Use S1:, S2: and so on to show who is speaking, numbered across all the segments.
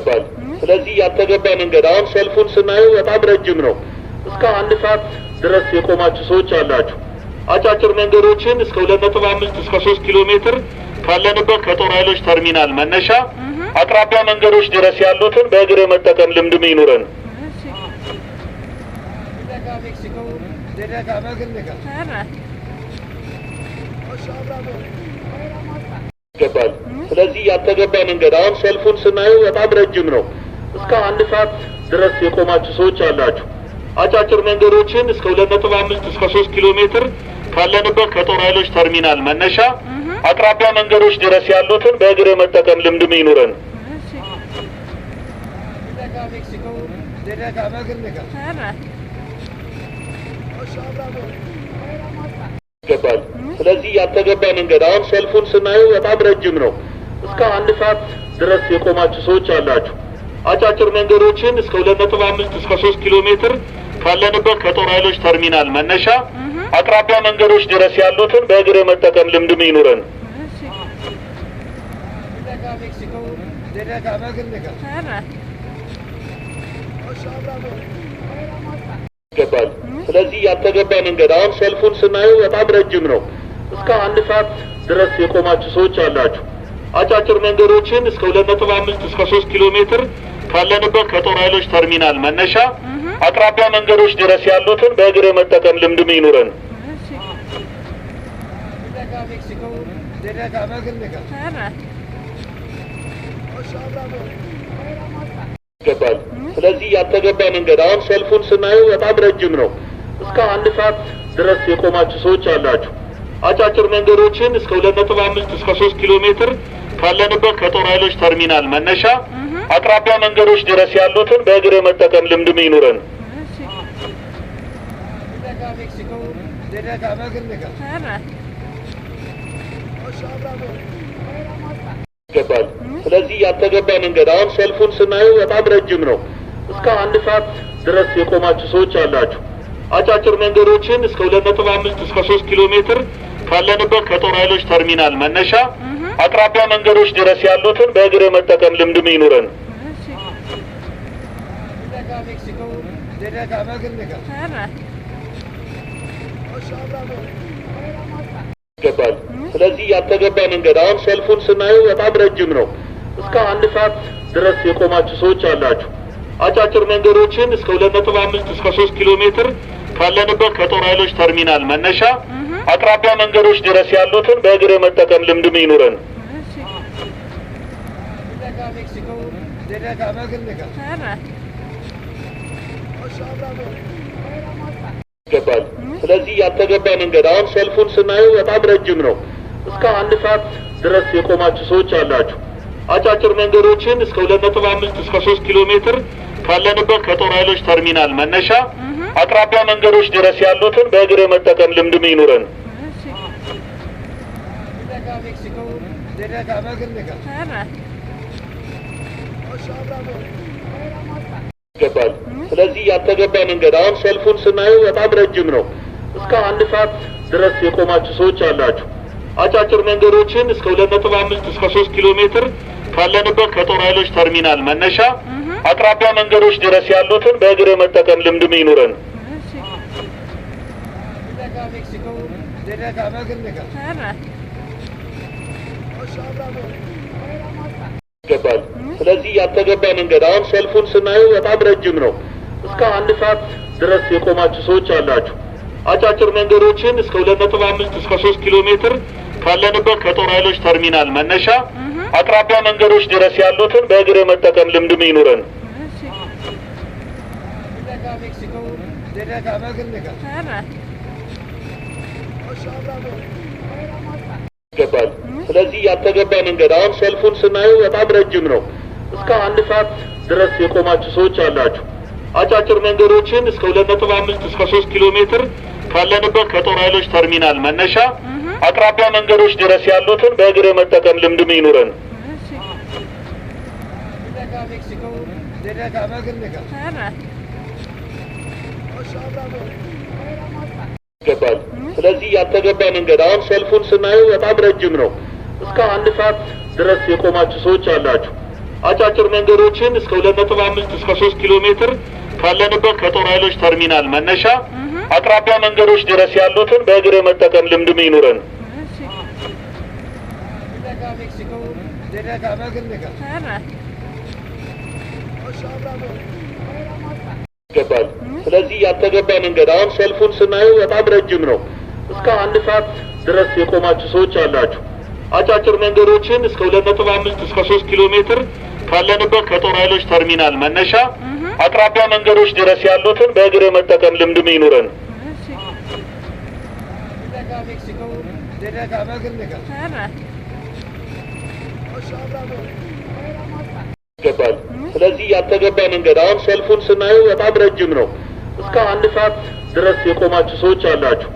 S1: ይገባል። ስለዚህ ያልተገባ መንገድ አሁን ሰልፉን ስናየው በጣም ረጅም ነው። እስከ 1 ሰዓት ድረስ የቆማችሁ ሰዎች አላችሁ። አጫጭር መንገዶችን እስከ 2.5 እስከ 3 ኪሎ ሜትር ካለንበት ከጦር ኃይሎች ተርሚናል መነሻ አቅራቢያ መንገዶች ድረስ ያሉትን በእግር መጠቀም ልምድም ይኑረን። ይገባል። ስለዚህ ያልተገባ መንገድ አሁን ሰልፉን ስናየው በጣም ረጅም ነው። እስከ 1 ሰዓት ድረስ የቆማችሁ ሰዎች አላችሁ። አጫጭር መንገዶችን እስከ 2.5 እስከ 3 ኪሎ ሜትር ካለንበት ከጦር ኃይሎች ተርሚናል መነሻ አቅራቢያ መንገዶች ድረስ ያሉትን በእግር መጠቀም ልምድም ይኑረን። ይገባል። ስለዚህ ያልተገባ መንገድ አሁን ሰልፉን ስናየው በጣም ረጅም ነው። እስከ 1 ሰዓት ድረስ የቆማችሁ ሰዎች አላችሁ። አጫጭር መንገዶችን እስከ 2.5 እስከ 3 ኪሎ ሜትር ካለንበት ከጦር ኃይሎች ተርሚናል መነሻ አቅራቢያ መንገዶች ድረስ ያሉትን በእግር መጠቀም ልምድም ይኑረን። ይገባል። ስለዚህ ያልተገባ መንገድ አሁን ሰልፉን ስናየው በጣም ረጅም ነው። እስከ 1 ሰዓት ድረስ የቆማችሁ ሰዎች አላችሁ። አጫጭር መንገዶችን እስከ 2.5 እስከ 3 ኪሎ ሜትር ካለንበት ከጦር ኃይሎች ተርሚናል መነሻ አቅራቢያ መንገዶች ድረስ ያሉትን በእግር መጠቀም ልምድም ይኑረን። ይገባል። ስለዚህ ያልተገባ መንገድ አሁን ሰልፉን ስናየው በጣም ረጅም ነው። እስከ 1 ሰዓት ድረስ የቆማችሁ ሰዎች አላችሁ። አጫጭር መንገዶችን እስከ 2.5 እስከ 3 ኪሎ ሜትር ካለንበት ከጦር ኃይሎች ተርሚናል መነሻ አቅራቢያ መንገዶች ድረስ ያሉትን በእግር መጠቀም ልምድም ይኑረን። ይገባል። ስለዚህ ያልተገባ መንገድ አሁን ሰልፉን ስናየው በጣም ረጅም ነው። እስከ 1 ሰዓት ድረስ የቆማችሁ ሰዎች አላችሁ። አጫጭር መንገዶችን እስከ 2.5 እስከ 3 ኪሎ ሜትር ካለንበት ከጦር ኃይሎች ተርሚናል መነሻ አቅራቢያ መንገዶች ድረስ ያሉትን በእግር መጠቀም ልምድም ይኑረን። ይገባል። ስለዚህ ያልተገባ መንገድ አሁን ሰልፉን ስናየው በጣም ረጅም ነው። እስከ 1 ሰዓት ድረስ የቆማችሁ ሰዎች አላችሁ። አጫጭር መንገዶችን እስከ 2.5 እስከ 3 ኪሎ ሜትር ካለንበት ከጦር ኃይሎች ተርሚናል መነሻ አቅራቢያ መንገዶች ድረስ ያሉትን በእግር መጠቀም ልምድም ይኑረን። ይገባል። ስለዚህ ያልተገባ መንገድ አሁን ሰልፉን ስናየው በጣም ረጅም ነው። እስከ 1 ሰዓት ድረስ የቆማችሁ ሰዎች አላችሁ። አጫጭር መንገዶችን እስከ 2.5 እስከ 3 ኪሎ ሜትር ካለንበት ከጦር ኃይሎች ተርሚናል መነሻ አቅራቢያ መንገዶች ድረስ ያሉትን በእግር መጠቀም ልምድም ይኑረን። ይገባል። ስለዚህ ያልተገባ መንገድ አሁን ሰልፉን ስናየው በጣም ረጅም ነው። እስከ 1 ሰዓት ድረስ የቆማችሁ ሰዎች አላችሁ። አጫጭር መንገዶችን እስከ 2.5 እስከ 3 ኪሎ ሜትር ካለንበት ከጦር ኃይሎች ተርሚናል መነሻ አቅራቢያ መንገዶች ድረስ ያሉትን በእግር መጠቀም ልምድም ይኑረን። ይገባል። ስለዚህ ያልተገባ መንገድ አሁን ሰልፉን ስናየው በጣም ረጅም ነው። እስከ 1 ሰዓት ድረስ የቆማችሁ ሰዎች አላችሁ። አጫጭር መንገዶችን እስከ 2.5 እስከ 3 ኪሎ ሜትር ካለንበት ከጦር ኃይሎች ተርሚናል መነሻ አቅራቢያ መንገዶች ድረስ ያሉትን በእግር መጠቀም ልምድም ይኑረን። ይገባል። ስለዚህ ያልተገባ መንገድ አሁን ሰልፉን ስናየው በጣም ረጅም ነው። እስከ 1 ሰዓት ድረስ የቆማችሁ ሰዎች አላችሁ። አጫጭር መንገዶችን እስከ 2.5 እስከ 3 ኪሎ ሜትር ካለንበት ከጦር ኃይሎች ተርሚናል መነሻ አቅራቢያ መንገዶች ድረስ ያሉትን በእግር መጠቀም ልምድም ይኑረን። ይገባል። ስለዚህ ያልተገባ መንገድ አሁን ሰልፉን ስናየው በጣም ረጅም ነው። እስከ 1 ሰዓት ድረስ የቆማችሁ ሰዎች አላችሁ። አጫጭር መንገዶችን እስከ 2.5 እስከ 3 ኪሎ ሜትር ካለንበት ከጦር ኃይሎች ተርሚናል መነሻ አቅራቢያ መንገዶች ድረስ ያሉትን በእግር የመጠቀም ልምድም ይኑረን። ይገባል። ስለዚህ ያልተገባ መንገድ አሁን ሰልፉን ስናየው በጣም ረጅም ነው። እስከ 1 ሰዓት ድረስ የቆማችሁ ሰዎች አላችሁ። አጫጭር መንገዶችን እስከ 2.5 እስከ 3 ኪሎ ሜትር ካለንበት ከጦር ኃይሎች ተርሚናል መነሻ አቅራቢያ መንገዶች ድረስ ያሉትን በእግር የመጠቀም ልምድም ይኑረን። ይገባል። ስለዚህ ያልተገባ መንገድ አሁን ሰልፉን ስናየው በጣም ረጅም ነው። እስከ 1 ሰዓት ድረስ የቆማችሁ ሰዎች አላችሁ።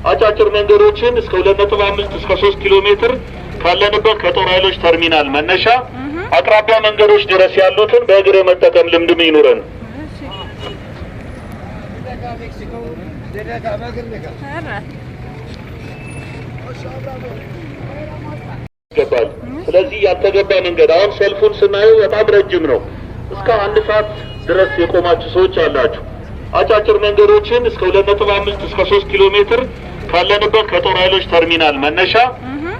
S1: አጫጭር መንገዶችን እስከ 2.5 እስከ 3 ኪሎ ሜትር ካለንበት ከጦር ኃይሎች ተርሚናል መነሻ አቅራቢያ መንገዶች ድረስ ያሉትን በእግር የመጠቀም ልምድም ይኑረን። ይገባል። ስለዚህ ያልተገባ መንገድ አሁን ሰልፉን ስናየው በጣም ረጅም ነው። እስከ 1 ሰዓት ድረስ የቆማችሁ ሰዎች አላችሁ። አጫጭር መንገዶችን እስከ 2.5 እስከ 3 ኪሎ ሜትር ካለንበት ከጦር ኃይሎች ተርሚናል መነሻ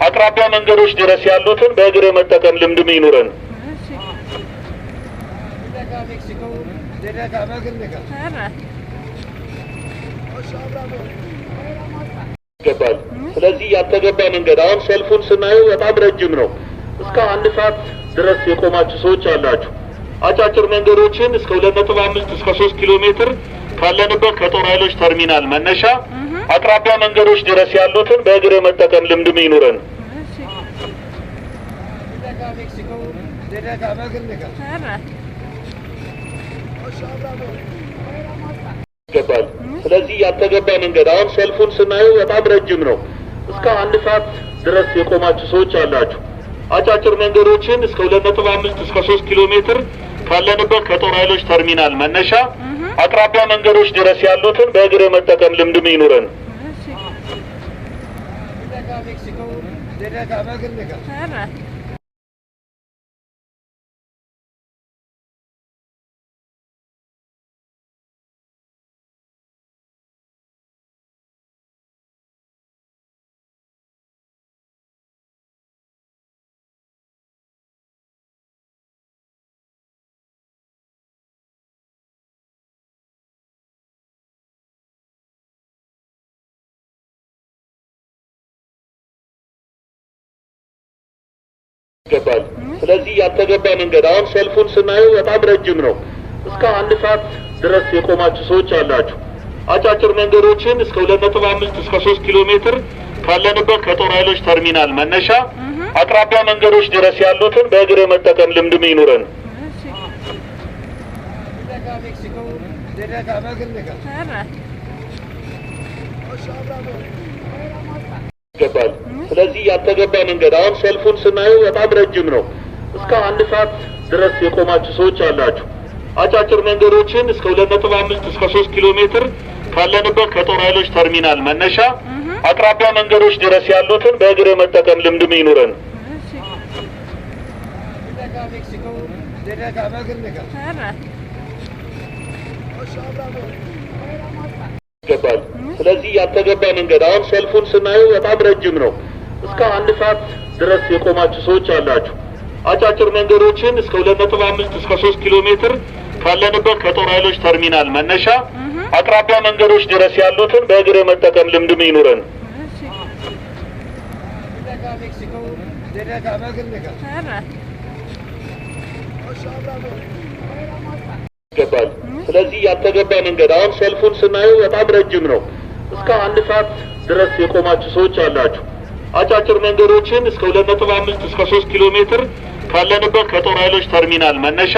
S1: አቅራቢያ መንገዶች ድረስ ያሉትን በእግር የመጠቀም ልምድም ይኑረን። ይገባል። ስለዚህ ያልተገባ መንገድ አሁን ሰልፉን ስናየው በጣም ረጅም ነው። እስከ 1 ሰዓት ድረስ የቆማችሁ ሰዎች አላችሁ። አጫጭር መንገዶችን እስከ 2.5 እስከ 3 ኪሎ ሜትር ካለንበት ከጦር ኃይሎች ተርሚናል መነሻ አቅራቢያ መንገዶች ድረስ ያሉትን በእግር የመጠቀም ልምድም ይኑረን። ይገባል። ስለዚህ ያልተገባ መንገድ አሁን ሰልፉን ስናየው በጣም ረጅም ነው። እስከ 1 ሰዓት ድረስ የቆማችሁ ሰዎች አላችሁ። አጫጭር መንገዶችን እስከ 2.5 እስከ 3 ኪሎ ሜትር ካለንበት ከጦር ኃይሎች ተርሚናል መነሻ አቅራቢያ መንገዶች ድረስ ያሉትን በእግር የመጠቀም ልምድም ይኑረን። ይገባል። ስለዚህ ያልተገባ መንገድ አሁን ሰልፉን ስናየው በጣም ረጅም ነው። እስከ 1 ሰዓት ድረስ የቆማችሁ ሰዎች አላችሁ። አጫጭር መንገዶችን እስከ 2.5 እስከ 3 ኪሎ ሜትር ካለንበት ከጦር ኃይሎች ተርሚናል መነሻ አቅራቢያ መንገዶች ድረስ ያሉትን በእግር የመጠቀም ልምድም ይኑረን። ይገባል። ስለዚህ ያልተገባ መንገድ አሁን ሰልፉን ስናየው በጣም ረጅም ነው። እስከ 1 ሰዓት ድረስ የቆማችሁ ሰዎች አላችሁ። አጫጭር መንገዶችን እስከ 2.5 እስከ 3 ኪሎ ሜትር ካለንበት ከጦር ኃይሎች ተርሚናል መነሻ አቅራቢያ መንገዶች ድረስ ያሉትን በእግር የመጠቀም ልምድም ይኑረን። ይገባል። ስለዚህ ያልተገባ መንገድ አሁን ሰልፉን ስናየው በጣም ረጅም ነው። እስከ 1 ሰዓት ድረስ የቆማችሁ ሰዎች አላችሁ። አጫጭር መንገዶችን እስከ 2.5 እስከ 3 ኪሎ ሜትር ካለንበት ከጦር ኃይሎች ተርሚናል መነሻ አቅራቢያ መንገዶች ድረስ ያሉትን በእግር የመጠቀም ልምድም ይኑረን። ይገባል። ስለዚህ ያልተገባ መንገድ አሁን ሰልፉን ስናየው በጣም ረጅም ነው። እስከ 1 ሰዓት ድረስ የቆማችሁ ሰዎች አላችሁ። አጫጭር መንገዶችን እስከ 2.5 እስከ 3 ኪሎ ሜትር ካለንበት ከጦር ኃይሎች ተርሚናል መነሻ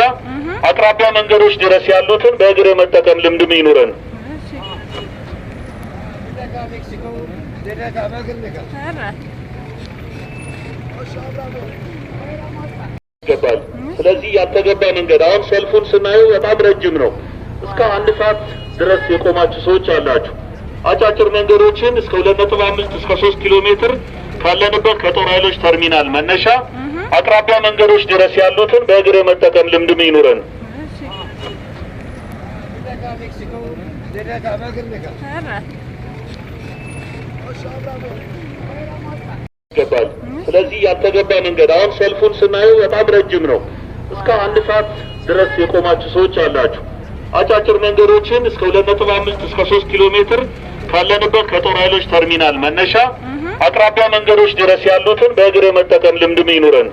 S1: አቅራቢያ መንገዶች ድረስ ያሉትን በእግር የመጠቀም ልምድም ይኑረን። ይገባል። ስለዚህ ያልተገባ መንገድ አሁን ሰልፉን ስናየው በጣም ረጅም ነው። እስከ 1 ሰዓት ድረስ የቆማችሁ ሰዎች አላችሁ። አጫጭር መንገዶችን እስከ 2.5 እስከ 3 ኪሎ ሜትር ካለንበት ከጦር ኃይሎች ተርሚናል መነሻ አቅራቢያ መንገዶች ድረስ ያሉትን በእግር መጠቀም ልምድም ይኑረን። ይገባል። ስለዚህ ያልተገባ መንገድ አሁን ሰልፉን ስናየው በጣም ረጅም ነው። እስከ 1 ሰዓት ድረስ የቆማችሁ ሰዎች አላችሁ። አጫጭር መንገዶችን እስከ 2.5 እስከ 3 ኪሎ ሜትር ካለንበት ከጦር ኃይሎች ተርሚናል መነሻ አቅራቢያ መንገዶች ድረስ ያሉትን በእግር መጠቀም ልምድም ይኑረን።